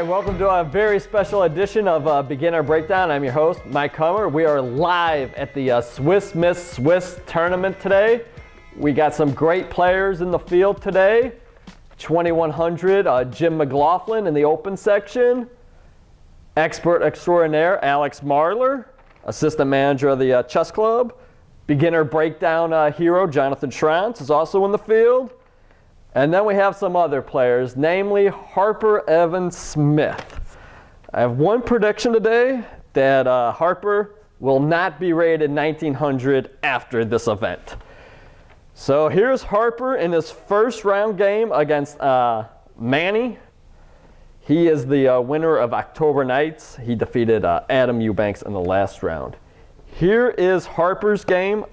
right, welcome to a very special edition of Beginner Breakdown. I'm your host, Mike Kummer. We are live at the Swiss Miss Swiss tournament today. We got some great players in the field today. 2100, Jim McLaughlin in the open section. Expert extraordinaire, Alex Marler, assistant manager of the chess club. Beginner breakdown hero, Jonathan Schranz, is also in the field. And then we have some other players, namely Harper Evan Smith. I have one prediction today that Harper will not be rated 1900 after this event. So here's Harper in his first round game against Manny. He is the winner of October Nights. He defeated Adam Eubanks in the last round. Here is Harper's game.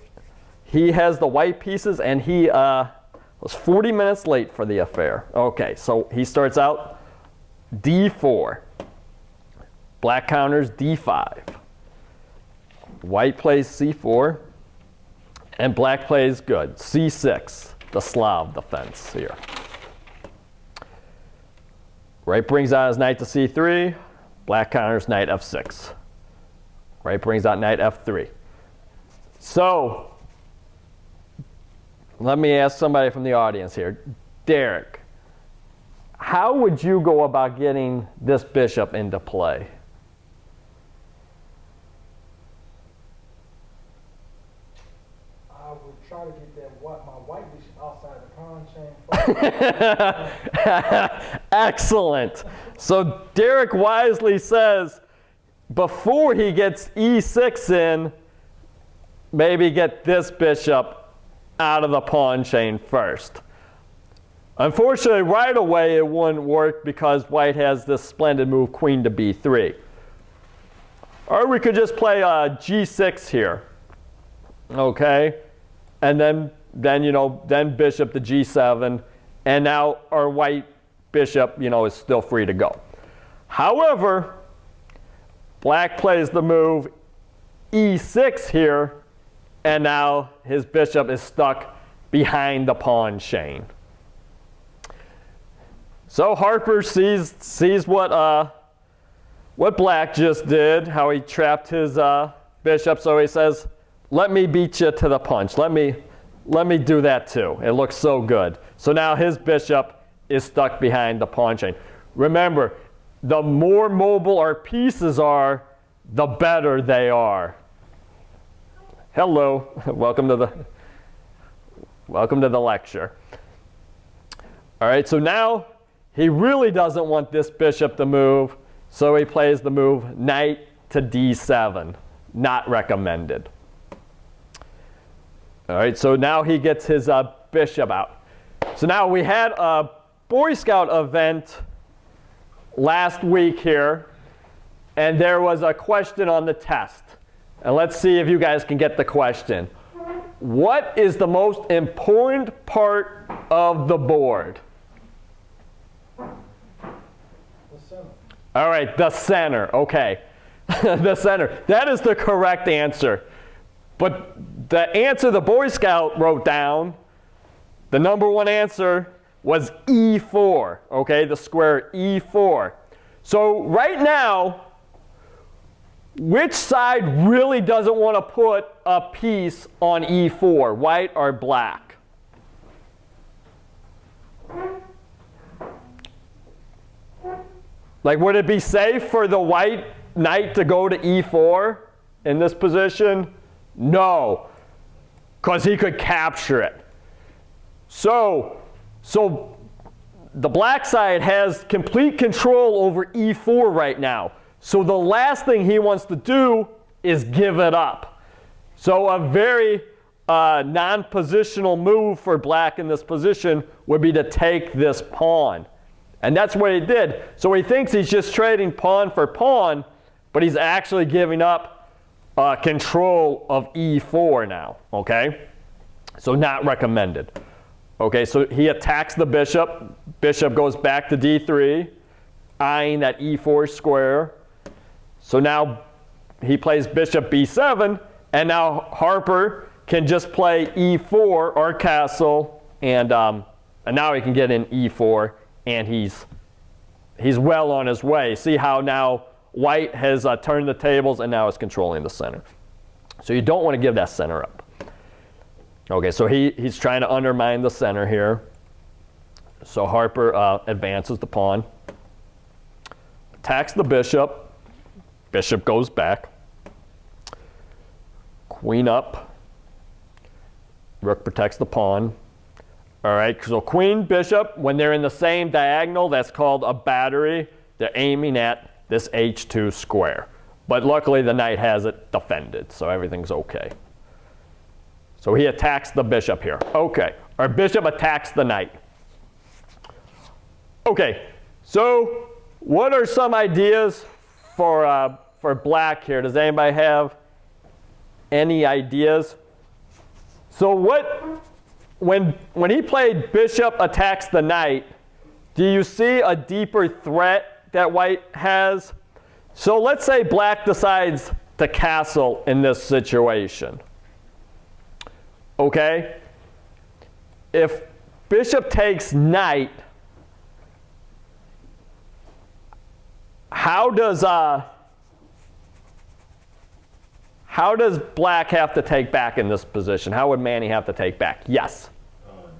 He has the white pieces and he was 40 minutes late for the affair. Okay, so he starts out D4. Black counters D5. White plays C4. And black plays good. C6, the Slav defense here. White brings out his knight to C3. Black counters knight F6. White brings out knight F3. So, let me ask somebody from the audience here. Derek, how would you go about getting this bishop into play? I would try to get my white bishop outside the pawn chain. Excellent. So Derek wisely says, before he gets E6 in, maybe get this bishop out of the pawn chain first. Unfortunately, right away it wouldn't work because white has this splendid move, queen to B3. Or we could just play G6 here, okay? And then bishop to G7, and now our white bishop, is still free to go. However, black plays the move E6 here, and now his bishop is stuck behind the pawn chain. So Harper sees what black just did, how he trapped his bishop. So he says, "Let me beat you to the punch. Let me do that too. It looks so good." So now his bishop is stuck behind the pawn chain. Remember, the more mobile our pieces are, the better they are. Hello, welcome to the lecture. All right, so now he really doesn't want this bishop to move, so he plays the move knight to D7, not recommended. All right, so now he gets his bishop out. So now we had a Boy Scout event last week here, and there was a question on the test. And let's see if you guys can get the question. What is the most important part of the board? The center. All right, the center. Okay. The center. That is the correct answer. But the answer the Boy Scout wrote down, the number one answer was E4. Okay, the square E4. So right now, which side really doesn't want to put a piece on E4, white or black? Like, would it be safe for the white knight to go to E4 in this position? No, because he could capture it. So the black side has complete control over E4 right now. So the last thing he wants to do is give it up. So a very non-positional move for black in this position would be to take this pawn. And that's what he did. So he thinks he's just trading pawn for pawn, but he's actually giving up control of E4 now, okay? So not recommended. Okay, so he attacks the bishop. Bishop goes back to D3, eyeing that E4 square. So now he plays bishop B7, and now Harper can just play E4 or castle, and now he can get in E4, and he's he's well on his way. See how now white has turned the tables and now is controlling the center. So you don't want to give that center up. Okay, so he's trying to undermine the center here. So Harper advances the pawn, attacks the bishop. Bishop goes back. Queen up. Rook protects the pawn. All right, so queen, bishop, when they're in the same diagonal, that's called a battery. They're aiming at this h2 square. But luckily the knight has it defended, so everything's okay. So he attacks the bishop here. Okay, or bishop attacks the knight. Okay, so what are some ideas for black here? Does anybody have any ideas? So when he played bishop attacks the knight, do you see a deeper threat that white has? So let's say black decides to castle in this situation. Okay? If bishop takes knight, how does black have to take back in this position? How would Manny have to take back? Yes?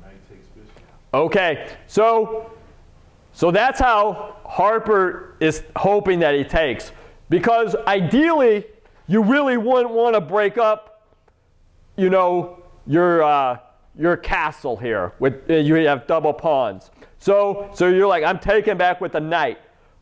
Knight takes bishop. Okay, so that's how Harper is hoping that he takes. Because ideally, you really wouldn't want to break up, you know, your castle here. You have double pawns. So you're like, I'm taking back with the knight.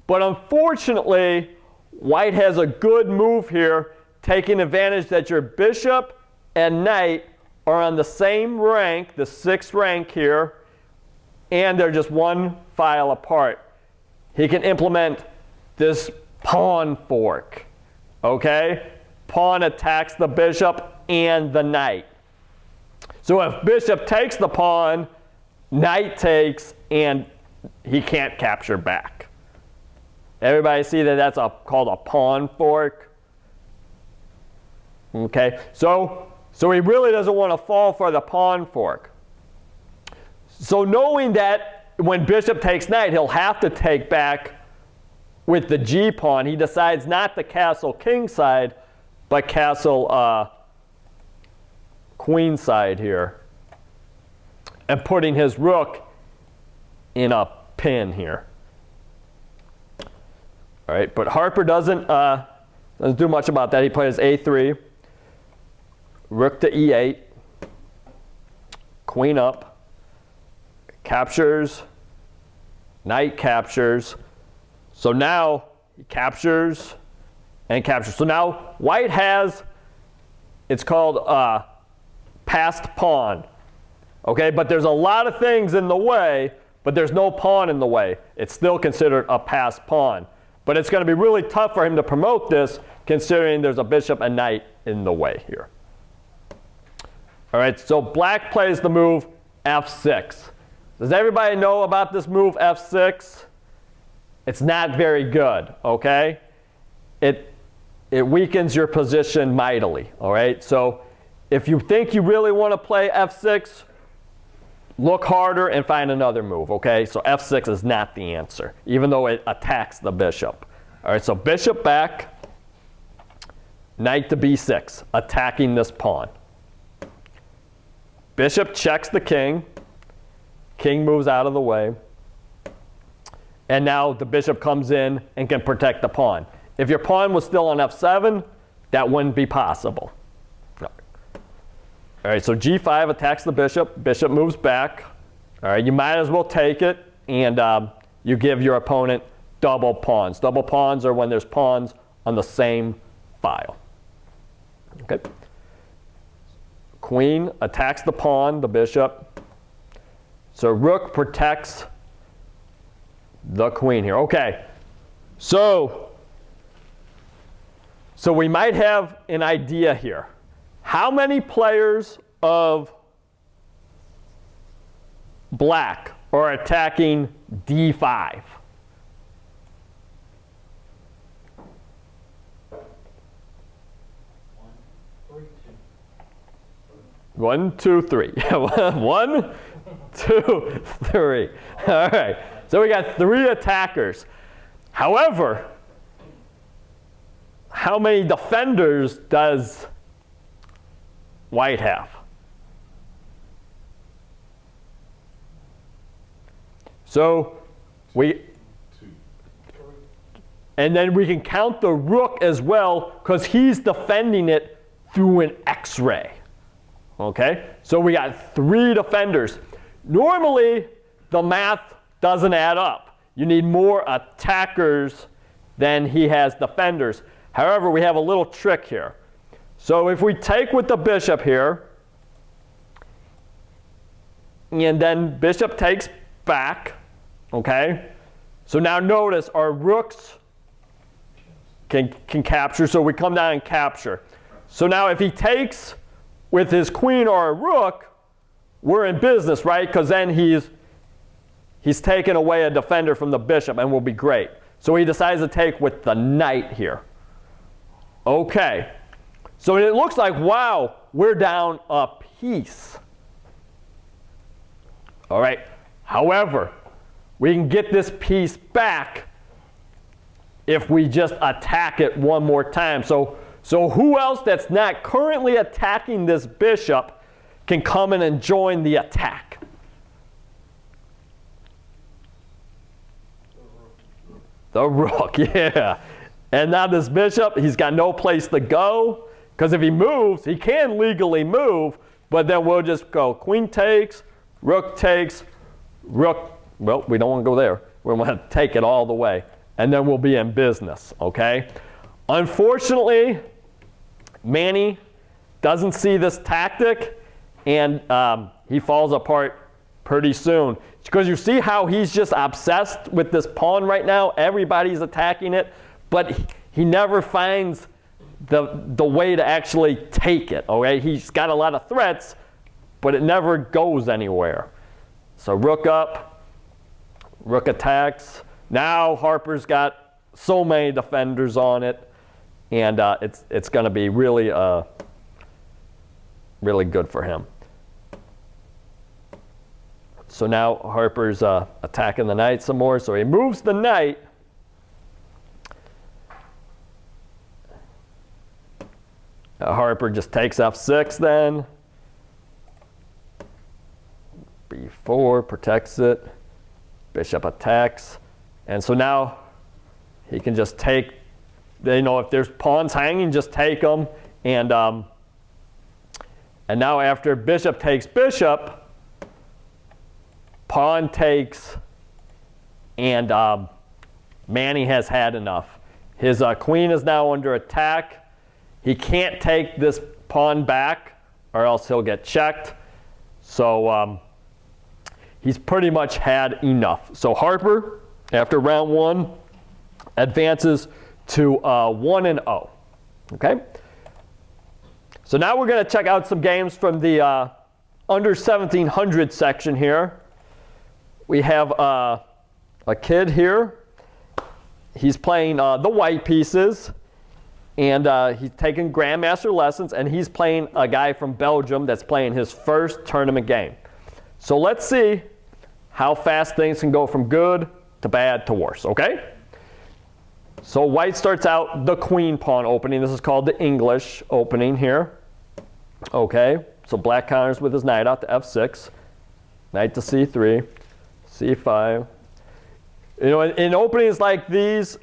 But unfortunately, white has a good move here, taking advantage that your bishop and knight are on the same rank, the 6th rank here, and they're just one file apart. He can implement this pawn fork. Okay? Pawn attacks the bishop and the knight. So if bishop takes the pawn, knight takes, and he can't capture back. Everybody see that that's called a pawn fork? Okay, so he really doesn't want to fall for the pawn fork. So knowing that when bishop takes knight, he'll have to take back with the G pawn, he decides not to castle king side, but castle queen side here, and putting his rook in a pin here. All right, but Harper doesn't do much about that. He plays A3, rook to E8, queen up, captures, knight captures. So now he captures and captures. So now white has, it's called passed pawn. Okay, but there's a lot of things in the way, but there's no pawn in the way. It's still considered a passed pawn. But it's going to be really tough for him to promote this, considering there's a bishop and knight in the way here. All right, so black plays the move F6. Does everybody know about this move F6? It's not very good, okay? It weakens your position mightily, all right? So if you think you really want to play F6, look harder and find another move, okay? So F6 is not the answer, even though it attacks the bishop. All right, so bishop back, knight to B6, attacking this pawn. Bishop checks the king. King moves out of the way. And now the bishop comes in and can protect the pawn. If your pawn was still on F7, that wouldn't be possible. No. All right, so G5 attacks the bishop. Bishop moves back. All right, you might as well take it, and you give your opponent double pawns. Double pawns are when there's pawns on the same file. Okay. Queen attacks the pawn, the bishop. So rook protects the queen here. Okay, so we might have an idea here. How many players of black are attacking D5? One, two, three. 1, 2, 3. All right. So we got 3 attackers. However, how many defenders does white have? So and then we can count the rook as well because he's defending it through an X-ray. Okay, so we got 3 defenders. Normally, the math doesn't add up. You need more attackers than he has defenders. However, we have a little trick here. So if we take with the bishop here, and then bishop takes back, okay? So now notice our rooks can capture, so we come down and capture. So now if he takes with his queen or a rook, we're in business, right? Because then he's taken away a defender from the bishop and will be great. So he decides to take with the knight here. Okay, so it looks like, wow, we're down a piece. All right, however, we can get this piece back if we just attack it one more time. So who else that's not currently attacking this bishop can come in and join the attack? The rook, yeah. And now this bishop, he's got no place to go, because if he moves, he can legally move, but then we'll just go queen takes, rook, well, we don't want to go there. We want to take it all the way, and then we'll be in business, okay? Unfortunately, Manny doesn't see this tactic, and he falls apart pretty soon. Because you see how he's just obsessed with this pawn right now? Everybody's attacking it, but he never finds the way to actually take it, okay? He's got a lot of threats, but it never goes anywhere. So rook up, rook attacks. Now Harper's got so many defenders on it, and it's going to be really, really good for him. So now Harper's attacking the knight some more. So he moves the knight. Harper just takes f6 then. b4 protects it. Bishop attacks. And so now he can just take, if there's pawns hanging, just take them. And now after bishop takes bishop, pawn takes, and Manny has had enough. His queen is now under attack. He can't take this pawn back or else he'll get checked. So he's pretty much had enough. So Harper, after round 1, advances to 1-0. Okay? So now we're going to check out some games from the under 1700 section here. We have a kid here. He's playing the white pieces, and he's taking grandmaster lessons, and he's playing a guy from Belgium that's playing his first tournament game. So let's see how fast things can go from good to bad to worse, okay? So white starts out the queen pawn opening. This is called the English opening here. Okay, so black counters with his knight out to f6, knight to c3. c5. In openings like these,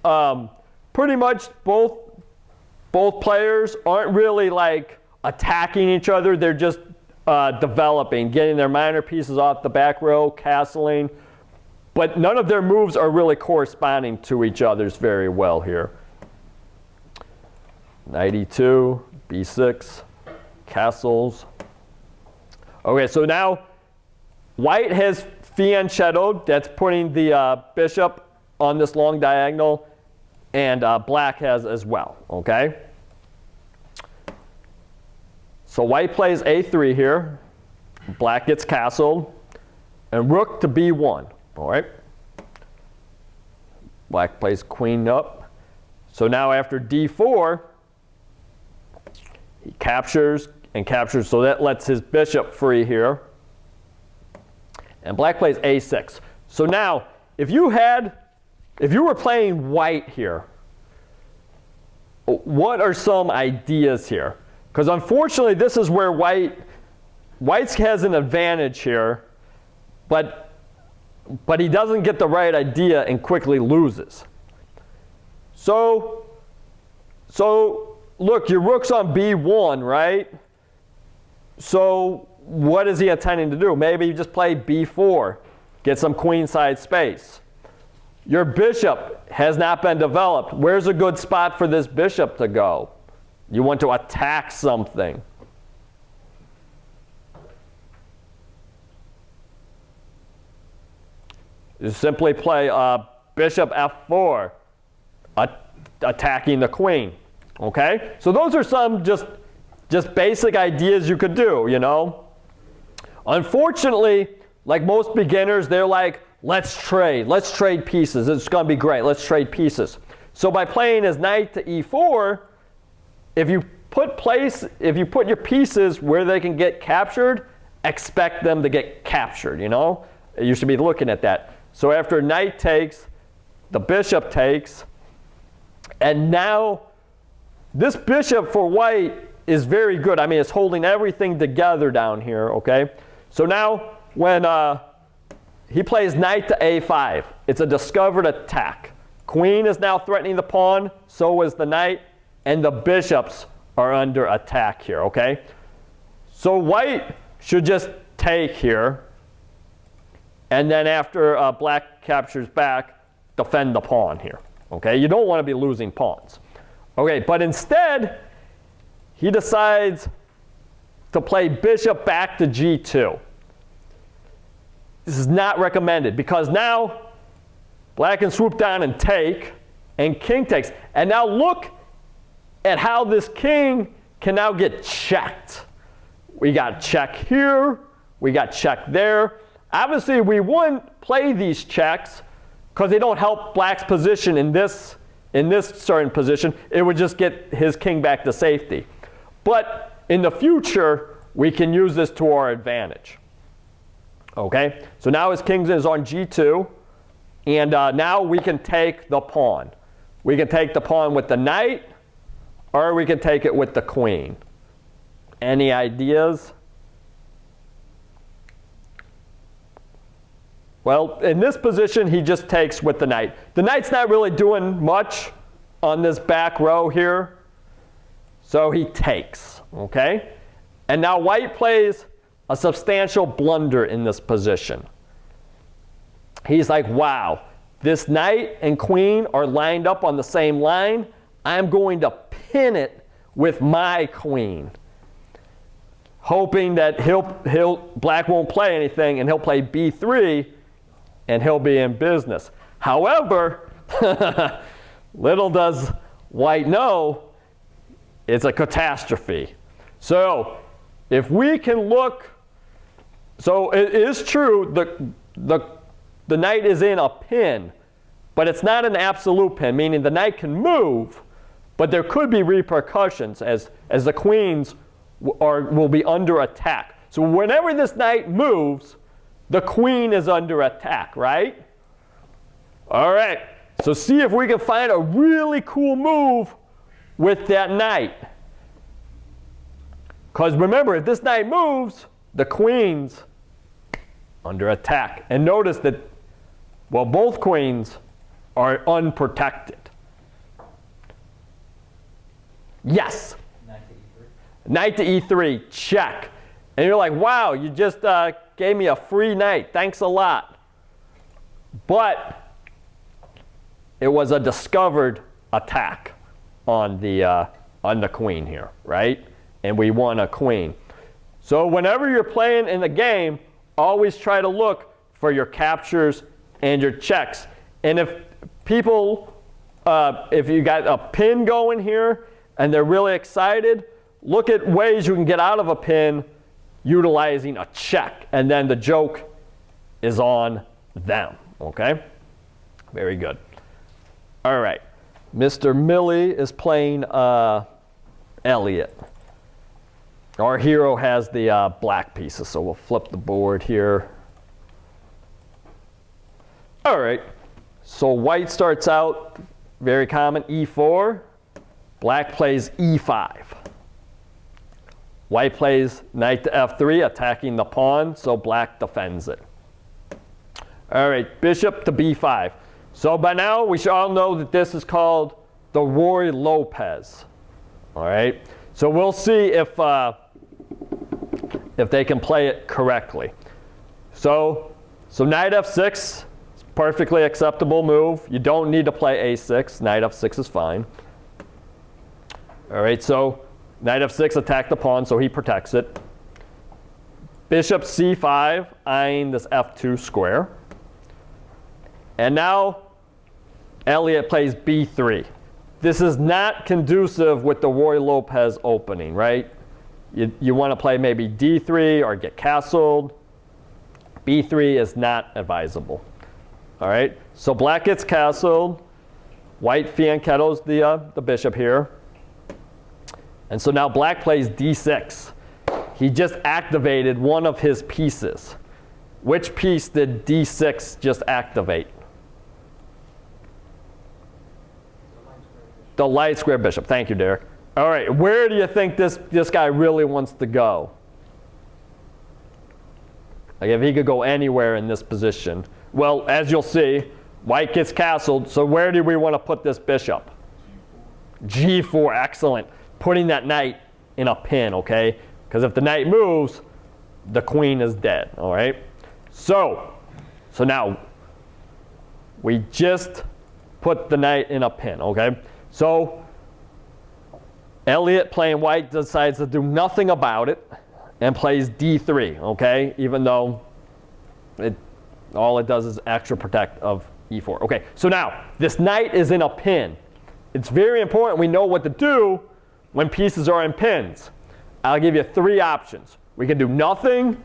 pretty much both players aren't really like attacking each other. They're just developing, getting their minor pieces off the back row, castling. But none of their moves are really corresponding to each other's very well here. Knight e2, b6, castles. Okay, so now white has fianchettoed, that's putting the bishop on this long diagonal, and black has as well, okay? So white plays a3 here, black gets castled, and rook to b1, all right? Black plays queen up. So now after d4, he captures and captures, so that lets his bishop free here. And black plays a6. So now, if you had if you were playing white here, what are some ideas here? Because unfortunately, this is where White's has an advantage here, but he doesn't get the right idea and quickly loses. So look, your rook's on B1, right? So what is he intending to do? Maybe you just play B4, get some queenside space. Your bishop has not been developed. Where's a good spot for this bishop to go? You want to attack something. You simply play bishop F4, attacking the queen. Okay? So those are some just basic ideas you could do, you know. Unfortunately, like most beginners, they're like, let's trade pieces. It's going to be great. Let's trade pieces. So by playing his knight to E4, if you put your pieces where they can get captured, expect them to get captured, you know? You should be looking at that. So after knight takes, the bishop takes, and now this bishop for white is very good. I mean, it's holding everything together down here, okay? So now when he plays knight to A5, it's a discovered attack. Queen is now threatening the pawn, so is the knight, and the bishops are under attack here, okay? So white should just take here, and then after black captures back, defend the pawn here, okay? You don't want to be losing pawns. Okay, but instead, he decides to play bishop back to G2. This is not recommended because now black can swoop down and take, and king takes. And now look at how this king can now get checked. We got check here, we got check there. Obviously, we wouldn't play these checks because they don't help black's position in this certain position. It would just get his king back to safety. But in the future, we can use this to our advantage. Okay, so now his king is on G2, and now we can take the pawn. We can take the pawn with the knight, or we can take it with the queen. Any ideas? Well, in this position, he just takes with the knight. The knight's not really doing much on this back row here, so he takes, okay? And now white plays a substantial blunder in this position. He's like, wow, this knight and queen are lined up on the same line. I'm going to pin it with my queen, hoping that black won't play anything, and he'll play B3, and he'll be in business. However, little does white know, it's a catastrophe. So if we can look, so it is true, the knight is in a pin, but it's not an absolute pin, meaning the knight can move, but there could be repercussions as the queens will be under attack. So whenever this knight moves, the queen is under attack, right? All right, so see if we can find a really cool move with that knight. Because remember, if this knight moves, the queen's under attack. And notice that, well, both queens are unprotected. Yes. Knight to E3, check. And you're like, wow, you just gave me a free knight. Thanks a lot. But it was a discovered attack on the queen here, right? And we won a queen. So whenever you're playing in the game, always try to look for your captures and your checks. And if people, if you got a pin going here and they're really excited, look at ways you can get out of a pin utilizing a check. And then the joke is on them, okay? Very good. All right, Mr. Milli is playing Elliot. Our hero has the black pieces, so we'll flip the board here. All right, So white starts out, very common, e4. Black plays e5. White plays knight to f3, attacking the pawn, so black defends it. All right, bishop to b5. So by now, we should all know that this is called the Ruy Lopez. All right, so we'll see if they can play it correctly. So knight f6 is perfectly acceptable move. You don't need to play a6. Knight f6 is fine. All right, so knight f6 attack the pawn, so he protects it. Bishop c5, eyeing this f2 square. And now Elliot plays b3. This is not conducive with the Ruy Lopez opening, right? You want to play maybe d3 or get castled. b3 is not advisable. All right, so black gets castled. White fianchettos the bishop here. And so now black plays d6. He just activated one of his pieces. Which piece did d6 just activate? The light square bishop. Thank you, Derek. All right, where do you think this guy really wants to go? Like if he could go anywhere in this position. Well, as you'll see, white gets castled, so where do we want to put this bishop? G4, excellent. Putting that knight in a pin, okay? Because if the knight moves, the queen is dead, all right? So now we just put the knight in a pin, okay? So Elliot, playing white, decides to do nothing about it and plays d3, okay? Even though all it does is extra protect of e4. Okay, so now this knight is in a pin. It's very important we know what to do when pieces are in pins. I'll give you three options. We can do nothing,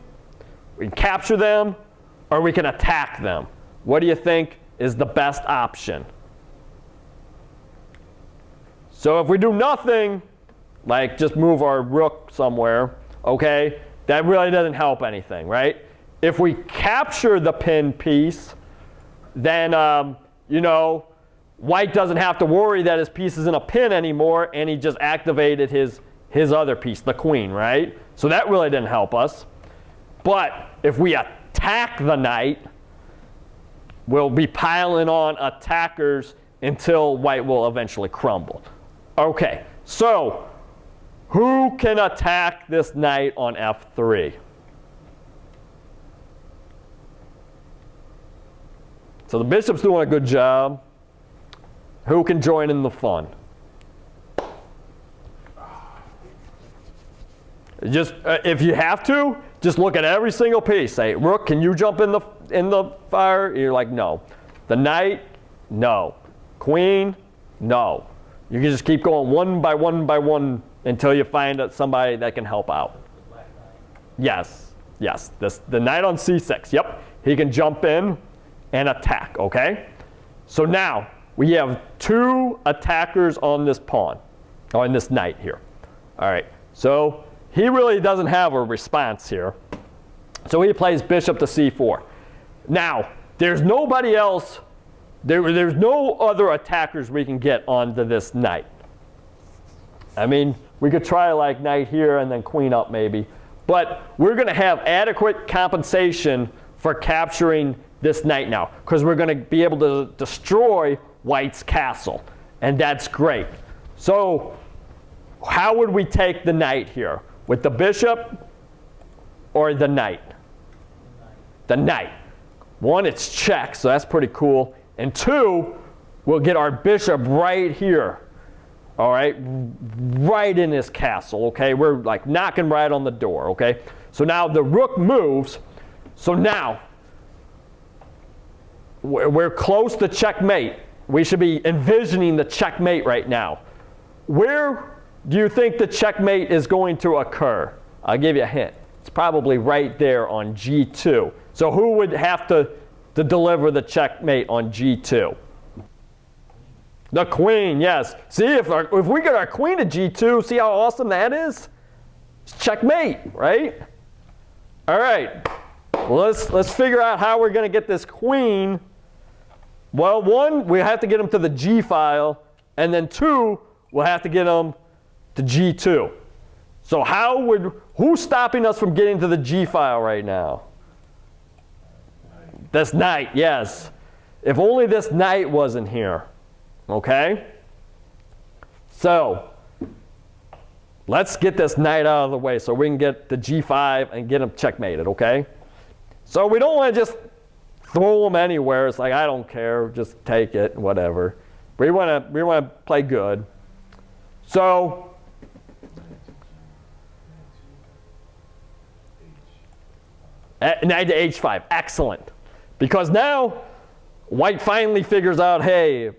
we can capture them, or we can attack them. What do you think is the best option? So if we do nothing, like just move our rook somewhere, okay, that really doesn't help anything, right? If we capture the pin piece, then, white doesn't have to worry that his piece is in a pin anymore, and he just activated his other piece, the queen, right? So that really didn't help us. But if we attack the knight, we'll be piling on attackers until white will eventually crumble. Okay, so who can attack this knight on f3? So the bishop's doing a good job. Who can join in the fun? Just if you have to, just look at every single piece. Say, rook, can you jump in the fire? You're like, no. The knight, no. Queen, no. You can just keep going one by one until you find somebody that can help out. Yes. The knight on c6. Yep. He can jump in and attack. Okay. So now we have two attackers on this pawn, or on this knight here. All right. So he really doesn't have a response here. So he plays bishop to c4. Now, there's nobody else, there's no other attackers we can get onto this knight. I mean, we could try like knight here and then queen up maybe. But we're going to have adequate compensation for capturing this knight now, because we're going to be able to destroy white's castle. And that's great. So how would we take the knight here? With the bishop or the knight? The knight. One, it's check, so that's pretty cool. And two, we'll get our bishop right here. All right, right in his castle, okay? We're like knocking right on the door, okay? So now the rook moves. So now we're close to checkmate. We should be envisioning the checkmate right now. Where do you think the checkmate is going to occur? I'll give you a hint. It's probably right there on G2. So who would have to deliver the checkmate on G2? The queen, yes. See, if we get our queen to G2, see how awesome that is? It's checkmate, right? All right. Well, let's figure out how we're going to get this queen Well, one, we have to get him to the G file, and then two, we'll have to get him to G2. So who's stopping us from getting to the G file right now? This knight, yes. If only this knight wasn't here, okay? So, let's get this knight out of the way so we can get the G5 and get him checkmated, okay? So we don't want to just throw him anywhere. It's like, I don't care, just take it, whatever. We want to play good. So, knight to H5, excellent. Because now, white finally figures out, hey,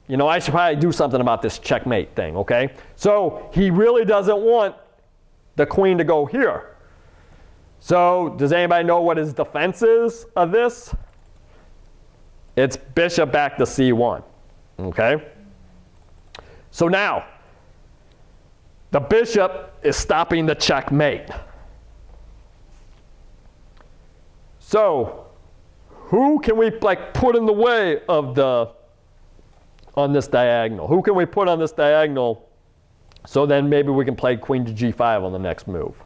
you know, I should probably do something about this checkmate thing, okay? So he really doesn't want the queen to go here. So does anybody know what his defense is of this? It's bishop back to C1, okay? So now, the bishop is stopping the checkmate. So, who can we put in the way of on this diagonal? Who can we put on this diagonal so then maybe we can play queen to G5 on the next move?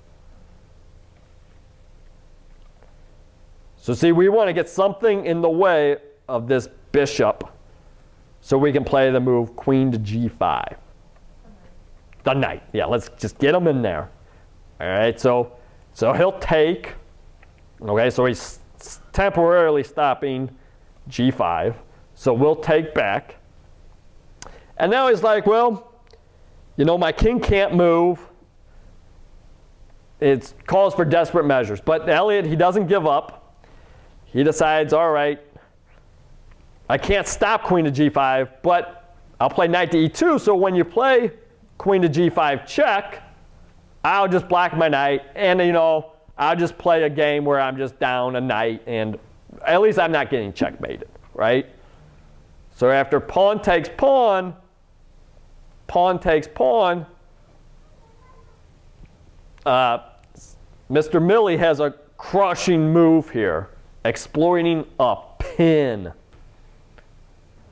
So see, we want to get something in the way of this bishop so we can play the move queen to G5. The knight. Yeah, let's just get him in there. All right, so he'll take. Okay, so he's temporarily stopping G5. So we'll take back. And now he's like, well, you know, my king can't move. It calls for desperate measures. But Elliot, he doesn't give up. He decides, all right, I can't stop queen to G5, but I'll play knight to E2. So when you play queen to G5 check, I'll just block my knight. And, you know, I'll just play a game where I'm just down a knight, and at least I'm not getting checkmated, right? So after pawn takes pawn, pawn takes pawn, Mr. Milli has a crushing move here, exploiting a pin.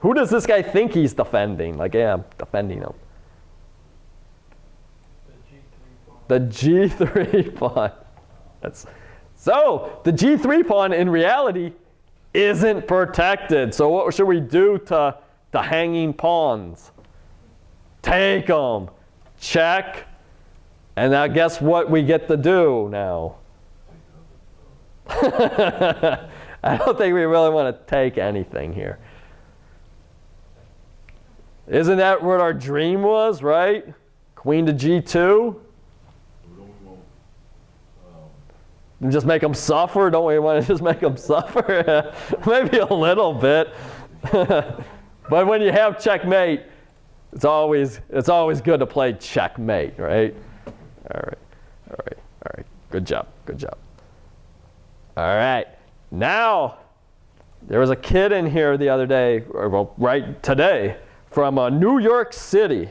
Who does this guy think he's defending? Like, yeah, I'm defending him. The G3 pawn. So the G3 pawn in reality isn't protected. So what should we do to the hanging pawns? Take them. Check. And now guess what we get to do now? I don't think we really want to take anything here. Isn't that what our dream was, right? Queen to G2. Just make them suffer? Don't we want to just make them suffer? Maybe a little bit. But when you have checkmate, it's always good to play checkmate, right? All right. Good job. All right. Now, there was a kid in here the other day, right today, from New York City.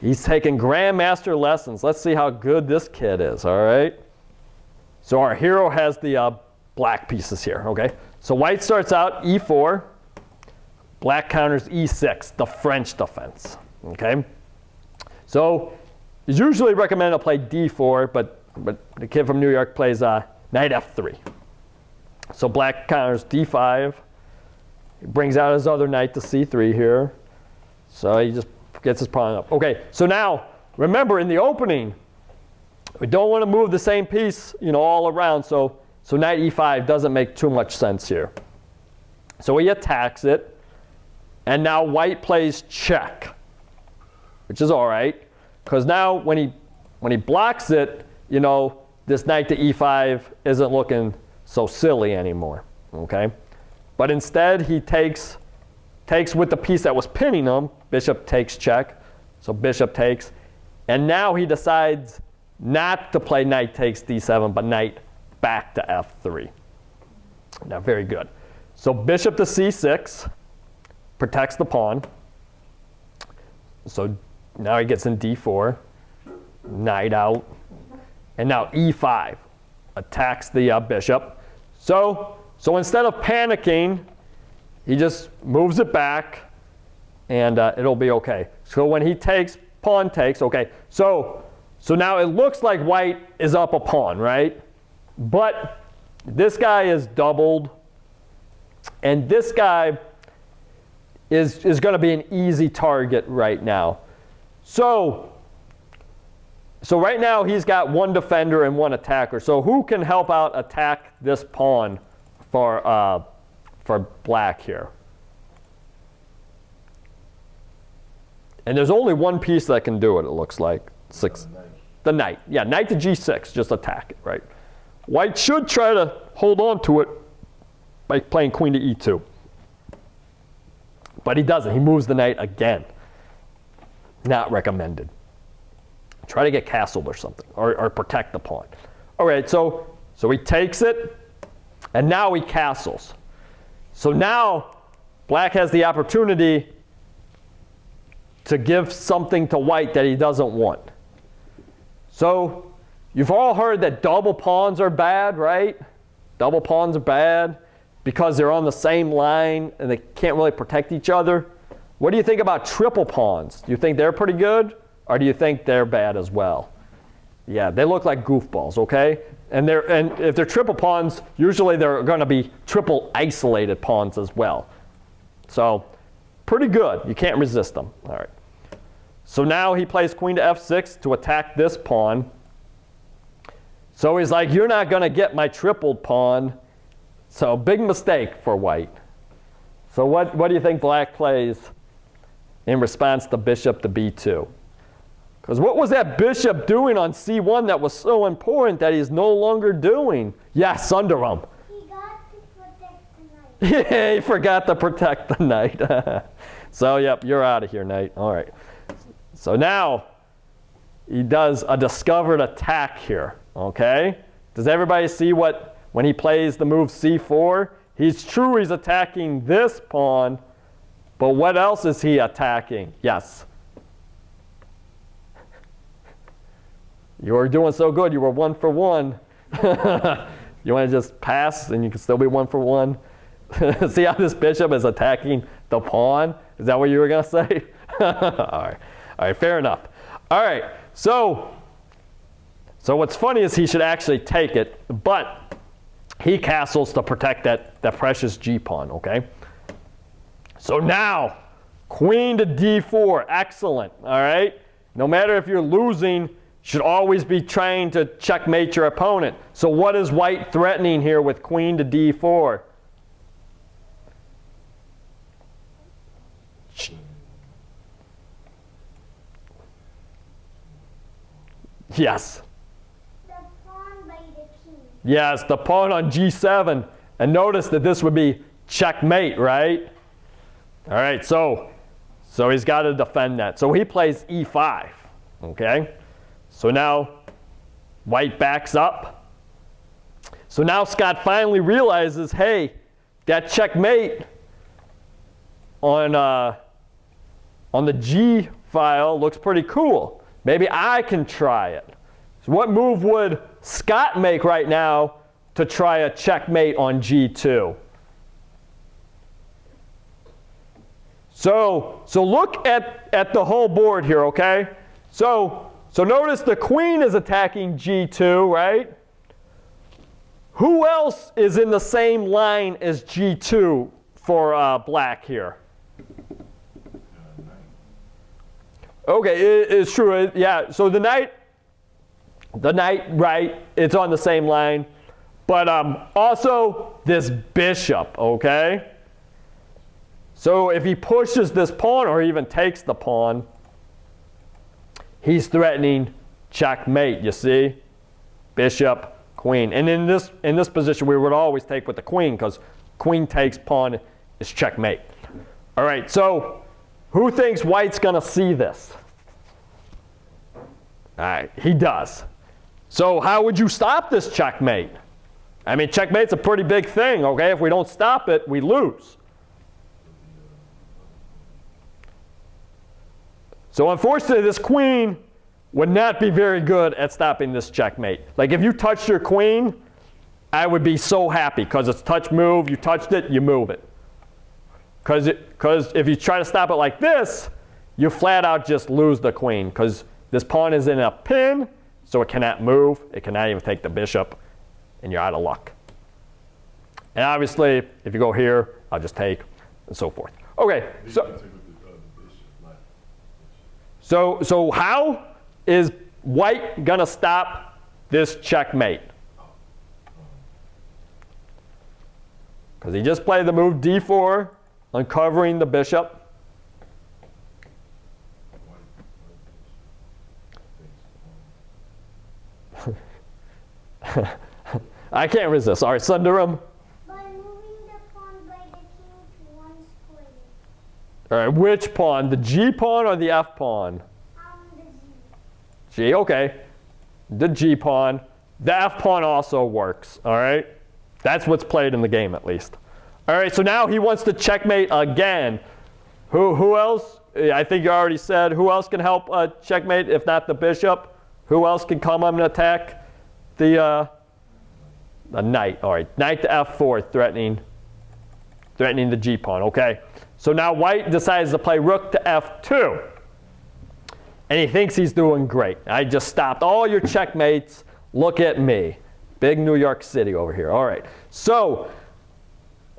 He's taking grandmaster lessons. Let's see how good this kid is, all right? So our hero has the black pieces here, okay? So white starts out E4, black counters E6, the French defense, okay? So it's usually recommended to play D4, but the kid from New York plays knight F3. So black counters D5, he brings out his other knight to C3 here. So he just gets his pawn up. Okay, so now, remember in the opening, we don't want to move the same piece, you know, all around, so knight E5 doesn't make too much sense here. So he attacks it, and now white plays check, which is all right, because now when he blocks it, you know, this knight to E5 isn't looking so silly anymore, okay? But instead he takes with the piece that was pinning him, bishop takes check, so bishop takes, and now he decides not to play knight takes D7, but knight back to F3. Now, very good. So bishop to C6 protects the pawn. So now he gets in D4, knight out, and now E5 attacks the bishop. So instead of panicking, he just moves it back, and it'll be okay. So when he takes, pawn takes, okay. So now it looks like white is up a pawn, right? But this guy is doubled, and this guy is going to be an easy target right now. So right now he's got one defender and one attacker. So who can help out attack this pawn for black here? And there's only one piece that can do it, it looks like. The knight. Yeah, knight to g6, just attack it, right? White should try to hold on to it by playing queen to e2. But he doesn't. He moves the knight again. Not recommended. Try to get castled or something, or protect the pawn. All right, so he takes it, and now he castles. So now black has the opportunity to give something to white that he doesn't want. So you've all heard that double pawns are bad, right? Double pawns are bad because they're on the same line and they can't really protect each other. What do you think about triple pawns? Do you think they're pretty good, or do you think they're bad as well? Yeah, they look like goofballs, okay? And if they're triple pawns, usually they're going to be triple isolated pawns as well. So pretty good. You can't resist them. All right. So now he plays queen to f6 to attack this pawn. So he's like, you're not going to get my tripled pawn. So big mistake for white. So what do you think black plays in response to bishop to b2? Because what was that bishop doing on c1 that was so important that he's no longer doing? Yes, under him. He got to protect the knight. Yeah, he forgot to protect the knight. So, yep, you're out of here, knight. All right. So now he does a discovered attack here, okay? Does everybody see when he plays the move c4? He's attacking this pawn, but what else is he attacking? Yes. You were doing so good. You were 1 for 1. You want to just pass and you can still be 1 for 1? See how this bishop is attacking the pawn? Is that what you were going to say? All right, fair enough. All right, so what's funny is he should actually take it, but he castles to protect that precious g pawn, okay? So now, queen to d4, excellent, all right? No matter if you're losing, should always be trying to checkmate your opponent. So what is white threatening here with queen to d4? Yes. The pawn by the king. Yes, the pawn on g7. And notice that this would be checkmate, right? All right, so he's got to defend that. So he plays e5, okay? So now white backs up. So now Scott finally realizes, hey, that checkmate on the G file looks pretty cool. Maybe I can try it. So what move would Scott make right now to try a checkmate on G2? So look at the whole board here, okay? So notice the queen is attacking G2, right? Who else is in the same line as G2 for black here? Okay, it's true. Yeah, so the knight, right, it's on the same line. But also this bishop, okay? So if he pushes this pawn or even takes the pawn, he's threatening checkmate, you see? Bishop, queen. And in this position, we would always take with the queen because queen takes pawn is checkmate. All right, so who thinks white's going to see this? All right, he does. So how would you stop this checkmate? I mean, checkmate's a pretty big thing, okay? If we don't stop it, we lose. So unfortunately, this queen would not be very good at stopping this checkmate. Like if you touched your queen, I would be so happy because it's touch move. You touched it, you move it. Because if you try to stop it like this, you flat out just lose the queen, because this pawn is in a pin, so it cannot move. It cannot even take the bishop, and you're out of luck. And obviously, if you go here, I'll just take, and so forth. Okay, so how is white gonna stop this checkmate? Because he just played the move d4, uncovering the bishop. I can't resist. All right, Sundaram. By moving the pawn by the king to one square. All right, which pawn? The G pawn or the F pawn? The Z. G, okay. The G pawn. The F pawn also works, all right? That's what's played in the game, at least. All right, so now he wants to checkmate again. Who else? I think you already said, who else can help checkmate if not the bishop? Who else can come up and attack the knight? All right, knight to f4, threatening the G pawn, okay? So now white decides to play rook to f2. And he thinks he's doing great. I just stopped all your checkmates. Look at me. Big New York City over here. All right, so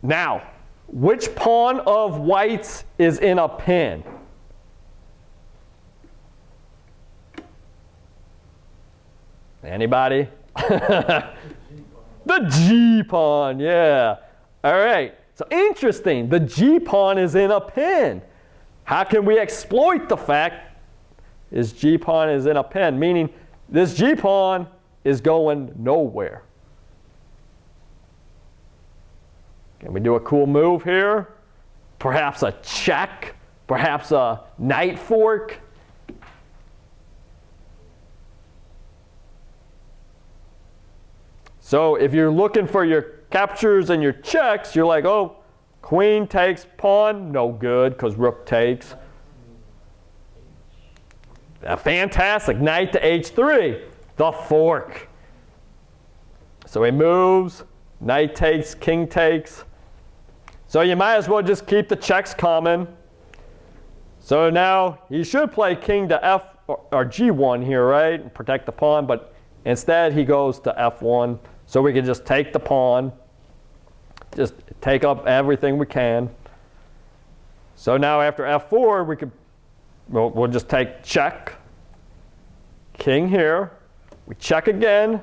now, which pawn of white's is in a pin? Anybody? The G pawn, yeah. All right, so interesting. The G pawn is in a pin. How can we exploit the fact this G pawn is in a pin? Meaning this G pawn is going nowhere. Can we do a cool move here? Perhaps a check? Perhaps a knight fork? So if you're looking for your captures and your checks, you're like, oh, queen takes pawn, no good, because rook takes. Fantastic, knight to h3, the fork. So he moves, knight takes, king takes. So you might as well just keep the checks coming. So now he should play king to f or g1 here, right, and protect the pawn, but instead he goes to f1. So we can just take the pawn, just take up everything we can. So now after f4, we'll just take check, king here, we check again,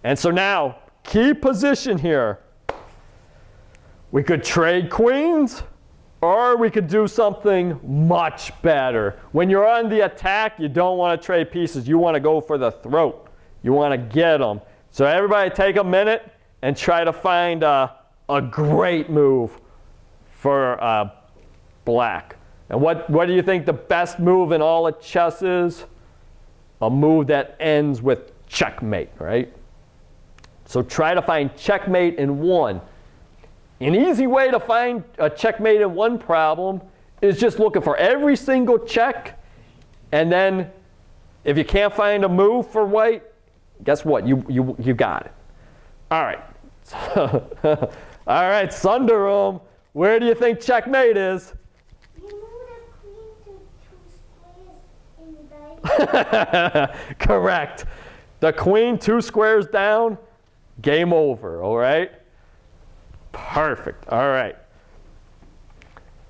and so now, key position here. We could trade queens, or we could do something much better. When you're on the attack, you don't want to trade pieces. You want to go for the throat. You want to get them. So everybody take a minute and try to find a great move for black. And what do you think the best move in all of chess is? A move that ends with checkmate, right? So try to find checkmate in one. An easy way to find a checkmate in one problem is just looking for every single check, and then if you can't find a move for white, guess what? You got it. All right. All right, Sundaram, where do you think checkmate is? You move the queen to 2 squares in diagonal. Correct. The queen 2 squares down, game over, all right? Perfect, all right.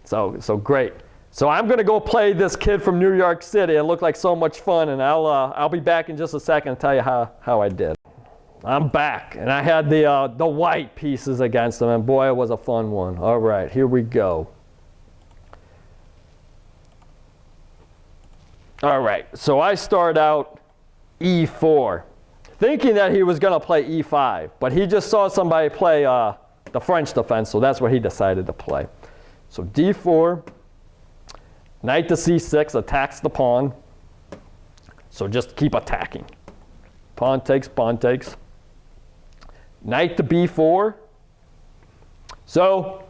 So great. So I'm gonna go play this kid from New York City. It looked like so much fun, and I'll be back in just a second and tell you how I did. I'm back, and I had the white pieces against them, and boy, it was a fun one. All right, here we go. All right, so I start out e4, thinking that he was gonna play e5, but he just saw somebody play the French defense, so that's what he decided to play. So d4, knight to c6 attacks the pawn. So just keep attacking. Pawn takes, pawn takes. Knight to b4. So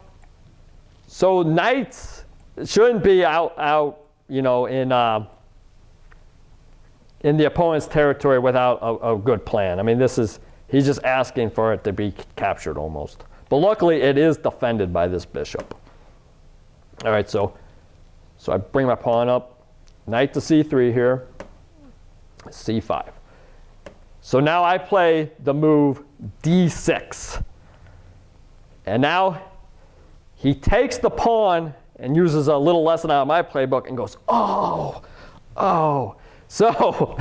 knights shouldn't be out, you know, in the opponent's territory without a good plan. I mean, he's just asking for it to be captured almost. But luckily, it is defended by this bishop. All right, so I bring my pawn up, knight to c3 here, c5. So now I play the move d6. And now he takes the pawn and uses a little lesson out of my playbook and goes, oh. So,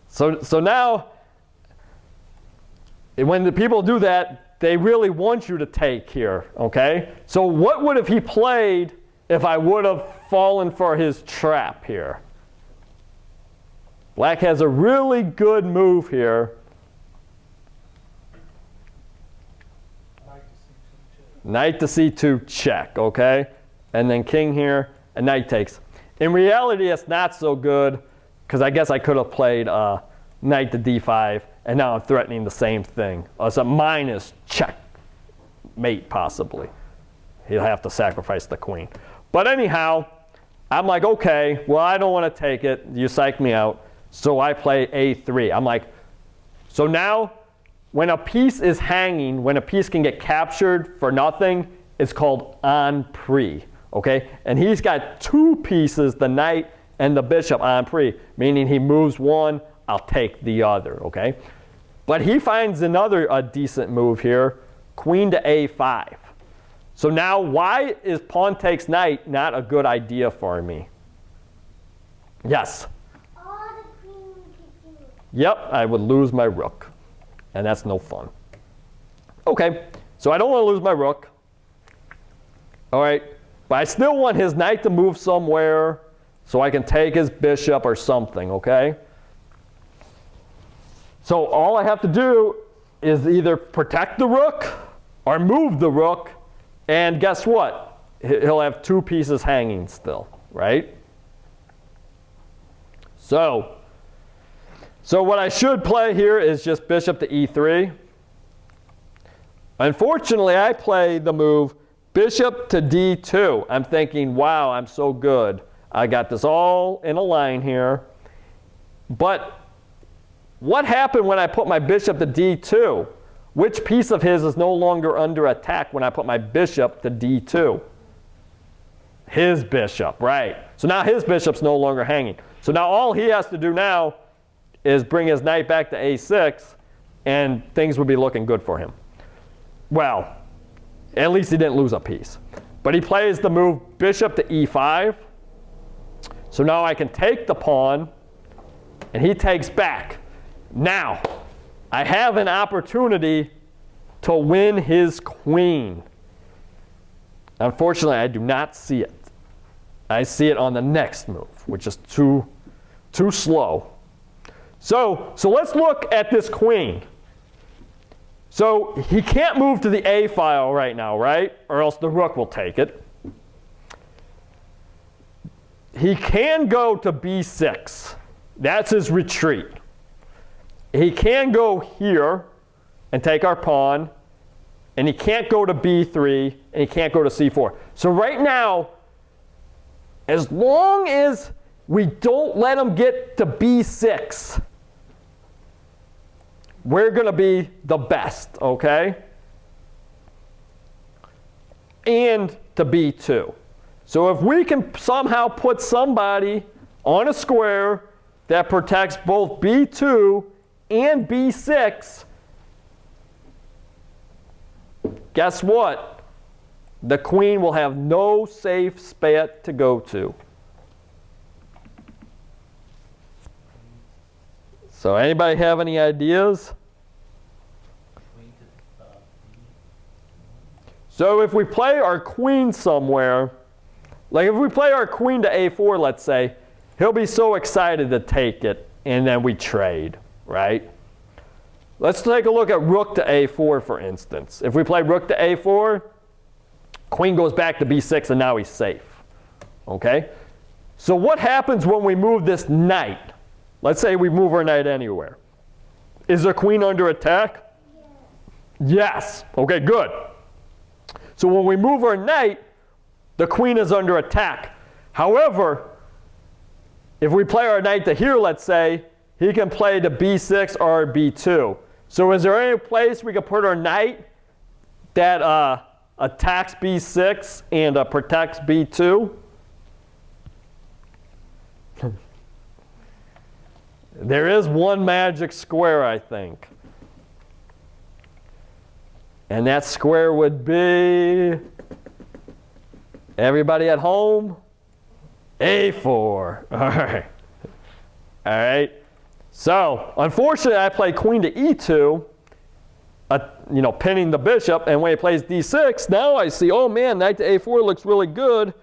so now, when the people do that, they really want you to take here, okay? So what would have he played if I would have fallen for his trap here? Black has a really good move here. Knight to c2 check, okay? And then king here, and knight takes. In reality, it's not so good, because I guess I could have played knight to d5, and now I'm threatening the same thing. It's a minus check mate, possibly. He'll have to sacrifice the queen. But anyhow, I'm like, okay, well, I don't want to take it. You psyched me out. So I play a3. I'm like, so now, when a piece is hanging, when a piece can get captured for nothing, it's called en prise, okay? And he's got two pieces, the knight and the bishop en prise, meaning he moves one, I'll take the other, okay? But he finds another decent move here, queen to a5. So now, why is pawn takes knight not a good idea for me? Yes? All the queen could do. Yep, I would lose my rook. And that's no fun. Okay, so I don't want to lose my rook. All right, but I still want his knight to move somewhere so I can take his bishop or something, okay? So all I have to do is either protect the rook or move the rook, and guess what? He'll have two pieces hanging still, right? So what I should play here is just bishop to e3. Unfortunately, I play the move bishop to d2. I'm thinking, wow, I'm so good. I got this all in a line here. But what happened when I put my bishop to d2? Which piece of his is no longer under attack when I put my bishop to d2? His bishop, right. So now his bishop's no longer hanging. So now all he has to do now is bring his knight back to a6, and things would be looking good for him. Well, at least he didn't lose a piece. But he plays the move bishop to e5. So now I can take the pawn, and he takes back. Now, I have an opportunity to win his queen. Unfortunately, I do not see it. I see it on the next move, which is too slow. So let's look at this queen. So he can't move to the A file right now, right? Or else the rook will take it. He can go to B6. That's his retreat. He can go here and take our pawn. And he can't go to B3. And he can't go to C4. So right now, as long as we don't let him get to B6, we're going to be the best, okay? And to B2. So if we can somehow put somebody on a square that protects both B2 and B6, guess what? The queen will have no safe spot to go to. So anybody have any ideas? So if we play our queen somewhere, like if we play our queen to a4, let's say, he'll be so excited to take it, and then we trade, right? Let's take a look at rook to a4, for instance. If we play rook to a4, queen goes back to b6, and now he's safe, okay? So what happens when we move this knight? Let's say we move our knight anywhere. Is the queen under attack? Yes. Okay, good. So when we move our knight, the queen is under attack. However, if we play our knight to here, let's say, he can play to b6 or b2. So is there any place we can put our knight that attacks B6 and protects B2. There is one magic square, I think. And that square would be, everybody at home, A4. All right. All right. So, unfortunately, I play queen to E2, pinning the bishop, and when he plays D6, now I see, oh man, knight to A4 looks really good.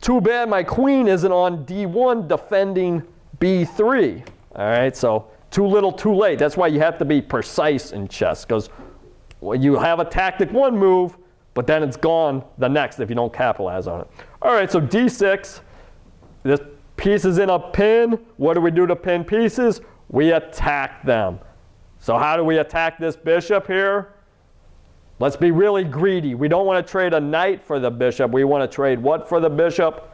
Too bad my queen isn't on D1 defending B3. All right, so too little, too late. That's why you have to be precise in chess, because you have a tactic one move, but then it's gone the next if you don't capitalize on it. All right, so D6, this piece is in a pin. What do we do to pin pieces? We attack them. So how do we attack this bishop here? Let's be really greedy. We don't want to trade a knight for the bishop. We want to trade what for the bishop?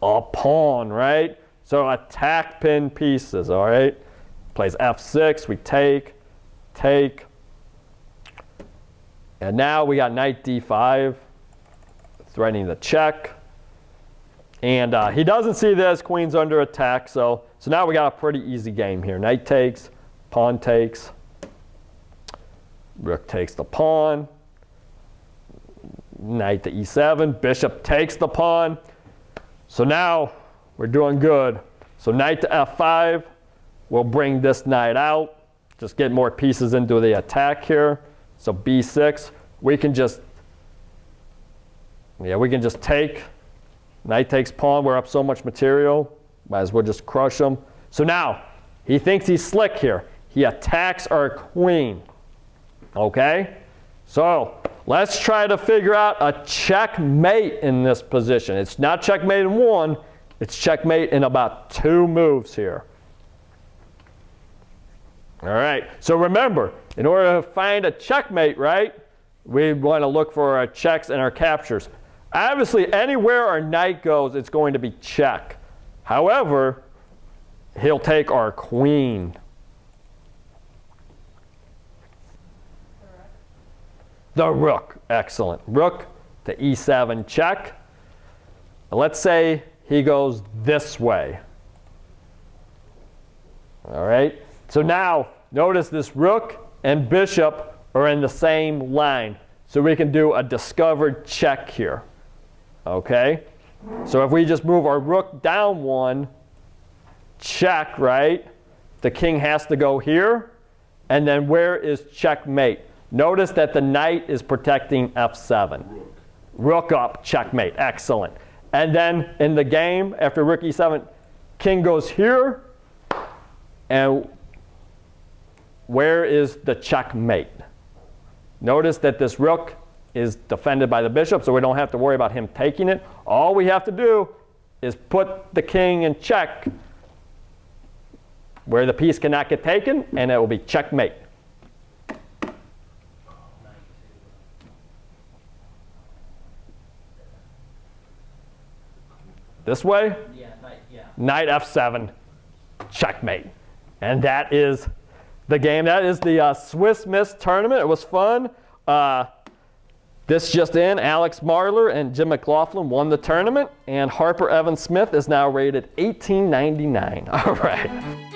A pawn, right? So attack pin pieces, all right? Plays F6, we take. And now we got knight D5, threatening the check. And he doesn't see this, queen's under attack, so now we got a pretty easy game here. Knight takes, pawn takes, rook takes the pawn, knight to E7, bishop takes the pawn. So now we're doing good. So knight to F5 will bring this knight out, just get more pieces into the attack here. So B6, we can just take. Knight takes pawn, we're up so much material, might as well just crush him. So now, he thinks he's slick here. He attacks our queen, okay? So, let's try to figure out a checkmate in this position. It's not checkmate in one, it's checkmate in about 2 moves here. All right, so remember, in order to find a checkmate, right, we want to look for our checks and our captures. Obviously, anywhere our knight goes, it's going to be check. However, he'll take our queen. The rook, excellent. Rook to E7 check. Let's say he goes this way. All right, so now notice this rook and bishop are in the same line. So we can do a discovered check here. Okay, so if we just move our rook down 1, check, right? The king has to go here. And then where is checkmate? Notice that the knight is protecting F7. Rook up, checkmate, excellent. And then in the game, after rook E7, king goes here. And where is the checkmate? Notice that this rook is defended by the bishop, so we don't have to worry about him taking it. All we have to do is put the king in check where the piece cannot get taken, and it will be checkmate. This way? Yeah, Knight F7, checkmate. And that is the game. That is the Swiss Miss tournament. It was fun. This just in, Alex Marler and Jim McLaughlin won the tournament, and Harper Evan Smith is now rated 1899. All right.